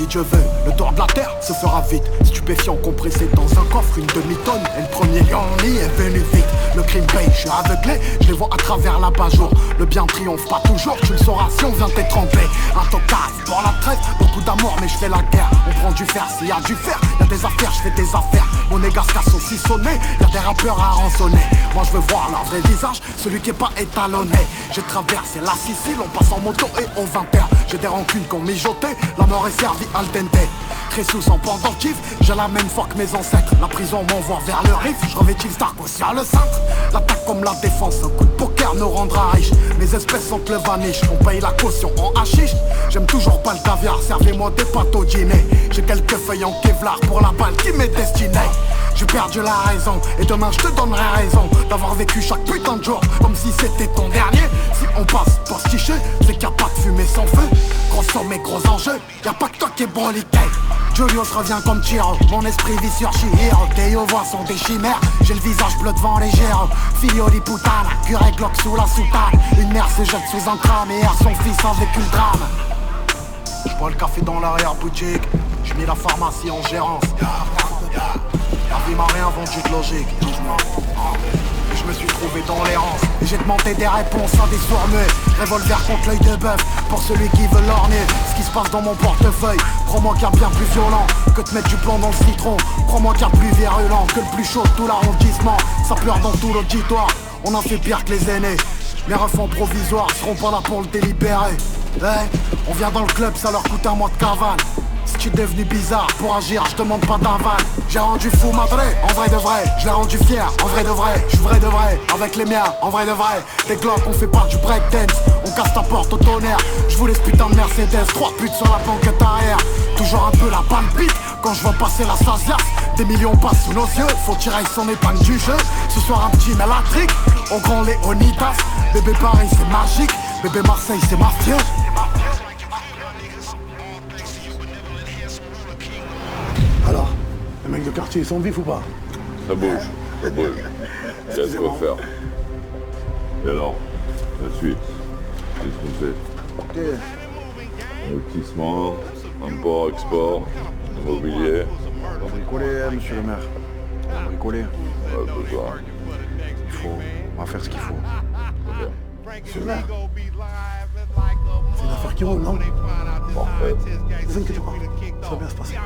Si Dieu veut, le tour de la terre se fera vite. Stupéfiant compressé dans un coffre, une demi-tonne. Et le premier lion est venu vite. Le crime paye, je suis aveuglé, je les vois à travers l'abat-jour. Le bien triomphe pas toujours, tu le sauras si on vient t'étrangler. Un tocard pour la trêve, beaucoup d'amour mais je fais la guerre. On prend du fer, s'il y a du fer, y'a des affaires, je fais des affaires. Mon égard se casse aussi sonné, y'a des rappeurs à rançonner. Moi je veux voir leur vrai visage, celui qui est pas étalonné. J'ai traversé la Sicile, on passe en moto et on 20h. J'ai des rancunes qu'on mijotait, la mort est servie al dente. Très sous en pendentif, j'ai la même foi que mes ancêtres. La prison m'envoie vers le riff, je revêtis le Stark aussi à le cintre. L'attaque comme la défense, un coup de poker nous rendra riche. Mes espèces sont le vaniche, on paye la caution en hachiche. J'aime toujours pas le caviar, servez-moi des pâtes au dîner. J'ai quelques feuilles en Kevlar pour la balle qui m'est destinée. J'ai perdu la raison, et demain je te donnerai raison d'avoir vécu chaque putain de jour comme si c'était ton dernier. Si on passe postiché, c'est qu'il n'y a pas de fumée sans feu. Gros somme et gros enjeux, y'a pas que toi qui est broliqué. Julius revient comme Chiro, mon esprit vit sur Shihiro. Tes voix sont des chimères, j'ai le visage bleu devant les géros. Filio di putana, curé Glock sous la soutane. Une mère se jette sous un crâne et erre son fils a vécu le drame. J'bois le café dans l'arrière-boutique, j'mets la pharmacie en gérance. La vie m'a rien vendu de logique. Je me suis trouvé dans l'errance et j'ai demandé des réponses à des sourds-muets. Revolver contre l'œil de bœuf pour celui qui veut l'orner. Ce qui se passe dans mon portefeuille, crois-moi qu'il y a bien plus violent que de mettre du plomb dans le citron. Crois-moi qu'il y a plus virulent que le plus chaud de tout l'arrondissement. Ça pleure dans tout l'auditoire, on a fait pire que les aînés. Les refs provisoires seront pas là pour le délibérer. Hey, on vient dans le club, ça leur coûte un mois de cavale. Si tu es devenu bizarre, pour agir, je demande pas d'aval. J'ai rendu fou madré, en vrai de vrai. Je l'ai rendu fier, en vrai de vrai. Je suis vrai de vrai, avec les miens, en vrai de vrai. Des glocks, on fait pas du breakdance. On casse ta porte au tonnerre. Je vous laisse putain de Mercedes, 3 putes sur la banquette arrière. Toujours un peu la palpite quand je vois passer la Stasia. Des millions passent sous nos yeux, faut tirer son épingle du jeu. Ce soir un petit mélatrique, au grand Léonidas. Bébé Paris c'est magique, bébé Marseille c'est mafieux. Alors, les mecs de quartier, ils sont vifs ou pas? Ça bouge, ça bouge. Qu'est-ce qu'on va faire? Et alors, la suite, qu'est-ce qu'on fait? Ok. Investissement, import, export, immobilier. On va bricoler, monsieur le maire. On va bricoler. Ouais, besoin. On va faire ce qu'il faut. Très bien. Monsieur le maire, c'est une affaire qui roule, non? Parfait. Ne vous inquiétez pas, ça va bien se passer.